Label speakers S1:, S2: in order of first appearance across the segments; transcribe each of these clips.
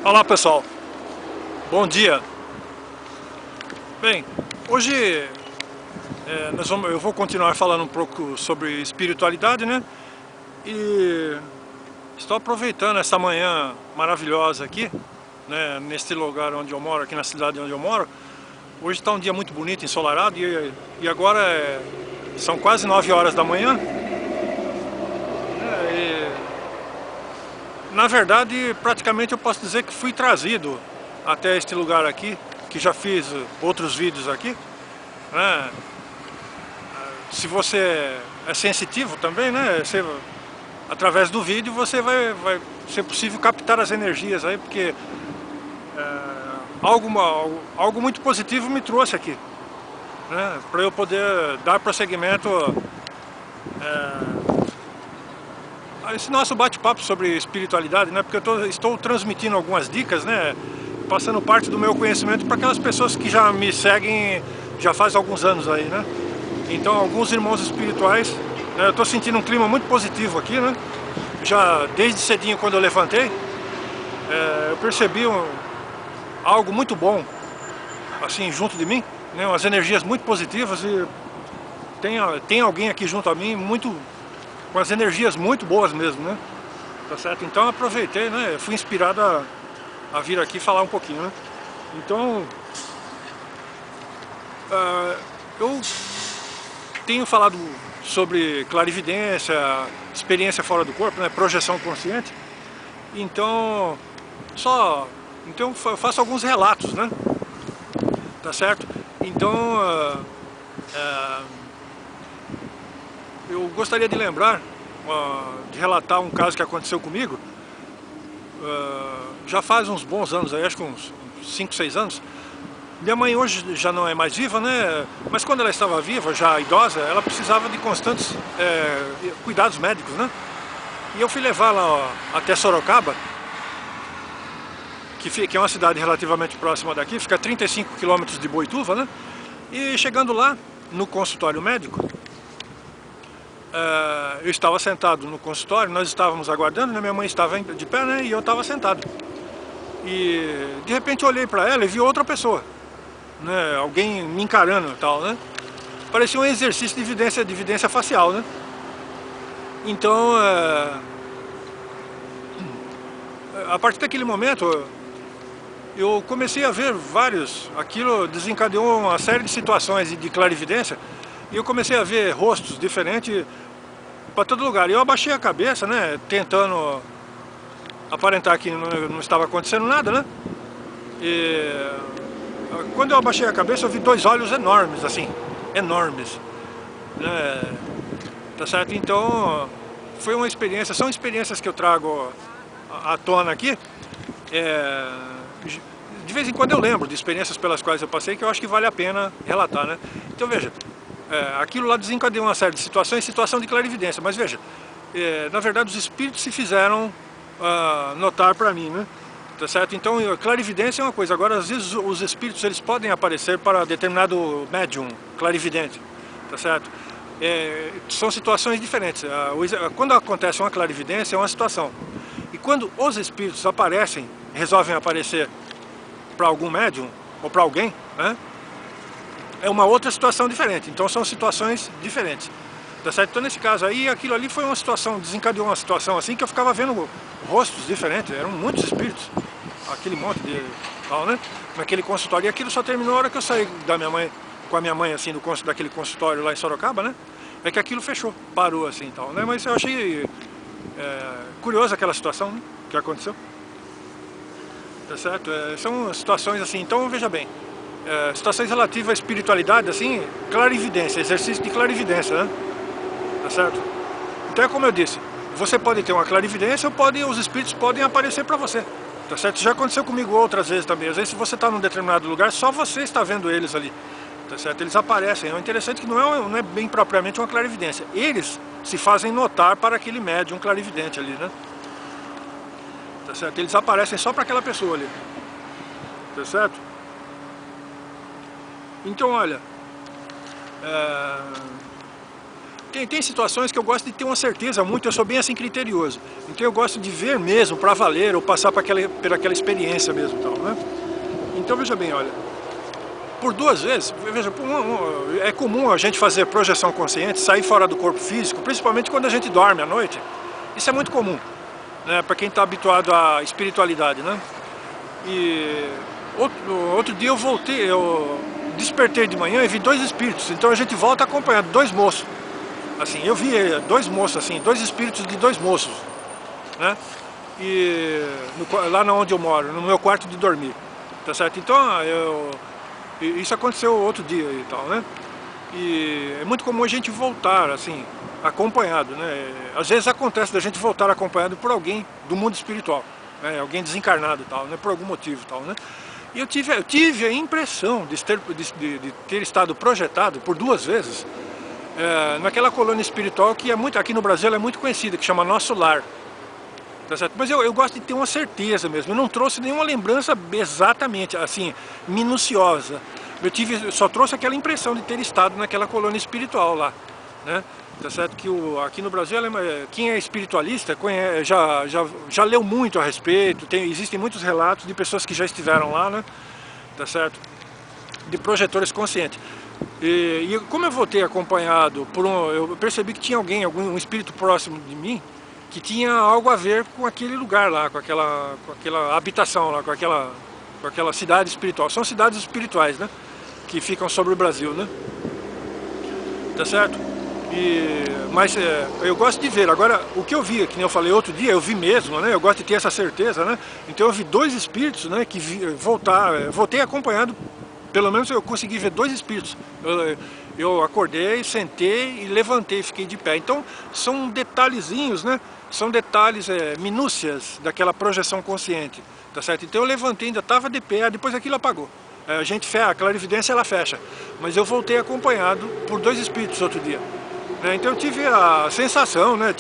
S1: Olá pessoal, bom dia. Bem, hoje eu vou continuar falando um pouco sobre espiritualidade, né? E estou aproveitando essa manhã maravilhosa aqui, né? Neste lugar onde eu moro, aqui na cidade onde eu moro. Hoje está um dia muito bonito, ensolarado, e agora são quase 9 horas da manhã. Na verdade, praticamente eu posso dizer que fui trazido até este lugar aqui, que já fiz outros vídeos aqui, né? Se você é sensitivo também, né? Através do vídeo vai ser possível captar as energias aí, porque algo muito positivo me trouxe aqui, né? Para eu poder dar prosseguimento a esse nosso bate-papo sobre espiritualidade, né? Porque eu estou transmitindo algumas dicas, né? Passando parte do meu conhecimento para aquelas pessoas que já me seguem já faz alguns anos aí, né? Então, alguns irmãos espirituais, né? Eu estou sentindo um clima muito positivo aqui, né? Já desde cedinho, quando eu levantei, eu percebi algo muito bom, assim, junto de mim, né? Umas energias muito positivas, e tem alguém aqui junto a mim com as energias muito boas mesmo, né? Tá certo? Então eu aproveitei, né? Fui inspirado a vir aqui falar um pouquinho, né? Então, eu tenho falado sobre clarividência, experiência fora do corpo, né? Projeção consciente. Então, eu faço alguns relatos, né? Tá certo? Então, eu gostaria de lembrar, de relatar um caso que aconteceu comigo, já faz uns bons anos, aí, acho que uns 5, 6 anos. Minha mãe hoje já não é mais viva, né? Mas quando ela estava viva, já idosa, ela precisava de constantes cuidados médicos, né? E eu fui levar ela até Sorocaba, que é uma cidade relativamente próxima daqui, fica a 35 quilômetros de Boituva, né? E chegando lá, no consultório médico, eu estava sentado no consultório, nós estávamos aguardando, né? Minha mãe estava de pé, né? E eu estava sentado. E de repente eu olhei para ela e vi outra pessoa, né? Alguém me encarando e tal, né? Parecia um exercício de evidência facial, né? Então, a partir daquele momento, eu comecei a ver aquilo desencadeou uma série de situações de clarividência, e eu comecei a ver rostos diferentes para todo lugar. E eu abaixei a cabeça, né, tentando aparentar que não estava acontecendo nada, né? E quando eu abaixei a cabeça, eu vi dois olhos enormes, assim, enormes, né? Tá certo? Então, foi uma experiência, são experiências que eu trago à tona aqui. De vez em quando eu lembro de experiências pelas quais eu passei, que eu acho que vale a pena relatar, né? Então veja, aquilo lá desencadeou uma série de situações, situação de clarividência, mas veja, na verdade os espíritos se fizeram notar para mim, né? Tá certo? Então clarividência é uma coisa, agora às vezes os espíritos eles podem aparecer para determinado médium clarividente, tá certo? São situações diferentes. Quando acontece uma clarividência é uma situação, e quando os espíritos aparecem, resolvem aparecer para algum médium ou para alguém, né? É uma outra situação diferente. Então são situações diferentes, tá certo? Então nesse caso aí, aquilo ali foi uma situação, desencadeou uma situação assim que eu ficava vendo rostos diferentes, eram muitos espíritos, aquele monte de tal, né? Naquele consultório, e aquilo só terminou a hora que eu saí com a minha mãe assim daquele consultório lá em Sorocaba, né? É que aquilo fechou, parou assim tal, né? Mas eu achei curiosa aquela situação, né, que aconteceu. Tá certo? São situações assim, então veja bem, situações relativas à espiritualidade, assim, clarividência, exercício de clarividência, né? Tá certo? Então é como eu disse, você pode ter uma clarividência, os espíritos podem aparecer para você, tá certo? Isso já aconteceu comigo outras vezes também. Às vezes se você está num determinado lugar, só você está vendo eles ali, tá certo? Eles aparecem. É interessante que não é bem propriamente uma clarividência, eles se fazem notar para aquele médium clarividente ali, né? Tá certo? Eles aparecem só para aquela pessoa ali, tá certo? Então olha, Tem situações que eu gosto de ter uma certeza muito, eu sou bem assim criterioso. Então eu gosto de ver mesmo, para valer, ou passar por aquela experiência mesmo, tal, né? Então veja bem, olha, por 2 vezes, veja, é comum a gente fazer projeção consciente, sair fora do corpo físico, principalmente quando a gente dorme à noite. Isso é muito comum, né, para quem está habituado à espiritualidade, né? E outro dia eu despertei de manhã e vi 2 espíritos, então a gente volta acompanhando, 2 moços. Assim, eu vi 2 moços, assim, 2 espíritos de 2 moços, né? E lá onde eu moro, no meu quarto de dormir, tá certo? Então, isso aconteceu outro dia e tal, né? E é muito comum a gente voltar, assim, acompanhado, né? Às vezes acontece da gente voltar acompanhado por alguém do mundo espiritual, né? Alguém desencarnado e tal, né? Por algum motivo e tal, né? E eu tive a impressão de ter estado projetado por 2 vezes naquela colônia espiritual que aqui no Brasil é muito conhecida, que chama Nosso Lar. Tá certo? Mas eu gosto de ter uma certeza mesmo, eu não trouxe nenhuma lembrança exatamente, assim, minuciosa. Eu só trouxe aquela impressão de ter estado naquela colônia espiritual lá, né? Tá certo? Que aqui no Brasil, quem é espiritualista já leu muito a respeito, existem muitos relatos de pessoas que já estiveram lá, né? Tá certo? De projetores conscientes. E como eu voltei acompanhado eu percebi que tinha um espírito próximo de mim, que tinha algo a ver com aquele lugar lá, com aquela habitação lá, com aquela cidade espiritual. São cidades espirituais, né? Que ficam sobre o Brasil, né? Tá certo? Mas eu gosto de ver. Agora, o que eu vi, que nem eu falei outro dia, eu vi mesmo, né? Eu gosto de ter essa certeza, né? Então eu vi 2 espíritos, né? Que voltei acompanhado, pelo menos eu consegui ver 2 espíritos. Eu acordei, sentei e levantei, fiquei de pé. Então são detalhezinhos, né? São detalhes, minúcias daquela projeção consciente, tá certo? Então eu levantei, ainda estava de pé, depois aquilo apagou. A clarividência ela fecha, mas eu voltei acompanhado por 2 espíritos outro dia. Então eu tive a sensação, né?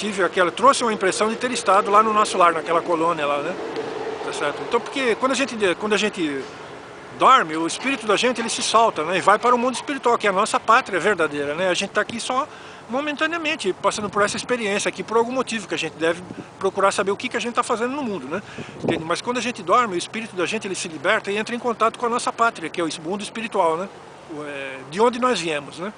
S1: Trouxe uma impressão de ter estado lá no Nosso Lar, naquela colônia lá, né? Tá certo? Então porque quando a gente dorme, o espírito da gente ele se solta, né? E vai para o mundo espiritual, que é a nossa pátria verdadeira, né? A gente está aqui só momentaneamente, passando por essa experiência aqui por algum motivo, que a gente deve procurar saber o que a gente está fazendo no mundo, né? Entende? Mas quando a gente dorme, o espírito da gente ele se liberta e entra em contato com a nossa pátria, que é o mundo espiritual, né? De onde nós viemos, né?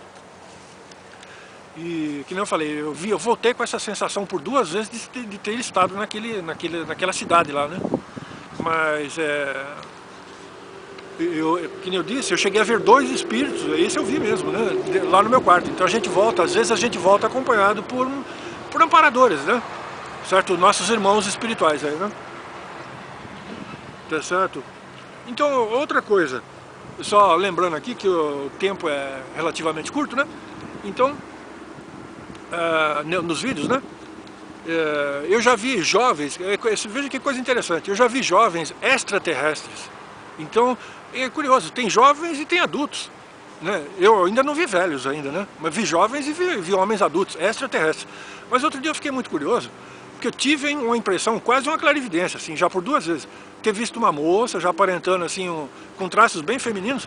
S1: E, que nem eu falei, eu voltei com essa sensação por 2 vezes de ter estado naquela cidade lá, né? Mas, que nem eu disse, eu cheguei a ver 2 espíritos, esse eu vi mesmo, né? Lá no meu quarto. Então às vezes a gente volta acompanhado por amparadores, né? Certo? Nossos irmãos espirituais aí, né? Tá certo? Então, outra coisa, só lembrando aqui que o tempo é relativamente curto, né? Então, nos vídeos, né? Eu já vi jovens, veja que coisa interessante, eu já vi jovens extraterrestres. Então, é curioso, tem jovens e tem adultos, né? Eu ainda não vi velhos ainda, né? Mas vi jovens e vi homens adultos, extraterrestres. Mas outro dia eu fiquei muito curioso, porque eu tive uma impressão, quase uma clarividência, assim, já por 2 vezes. Ter visto uma moça, já aparentando assim, com traços bem femininos,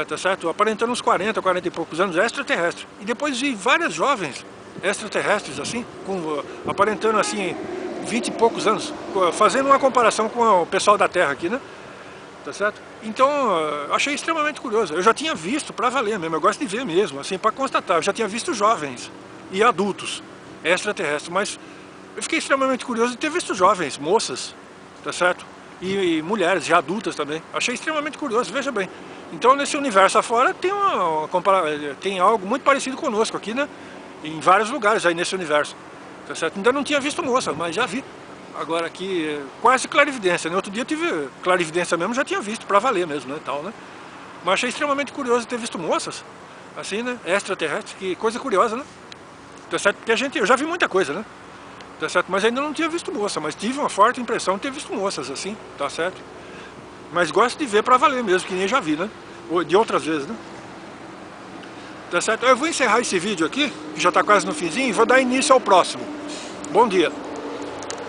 S1: tá certo? Aparentando uns 40 e poucos anos, extraterrestre. E depois vi várias jovens extraterrestres, assim, aparentando assim, 20 e poucos anos, fazendo uma comparação com o pessoal da Terra aqui, né? Tá certo? Então, achei extremamente curioso. Eu já tinha visto, pra valer mesmo, eu gosto de ver mesmo, assim, pra constatar. Eu já tinha visto jovens e adultos extraterrestres, mas eu fiquei extremamente curioso de ter visto jovens, moças, tá certo? E mulheres, já adultas também. Achei extremamente curioso, veja bem. Então, nesse universo afora, tem algo muito parecido conosco aqui, né? Em vários lugares aí nesse universo, tá certo? Ainda não tinha visto moça, mas já vi. Agora aqui, quase clarividência, né? Outro dia eu tive clarividência mesmo, já tinha visto, pra valer mesmo, né, tal, né? Mas achei extremamente curioso ter visto moças, assim, né, extraterrestres, que coisa curiosa, né? Tá certo? Porque eu já vi muita coisa, né? Tá certo? Mas ainda não tinha visto moça, mas tive uma forte impressão de ter visto moças, assim, tá certo? Mas gosto de ver pra valer mesmo, que nem já vi, né? De outras vezes, né? Tá certo? Eu vou encerrar esse vídeo aqui, que já tá quase no finzinho, e vou dar início ao próximo. Bom dia!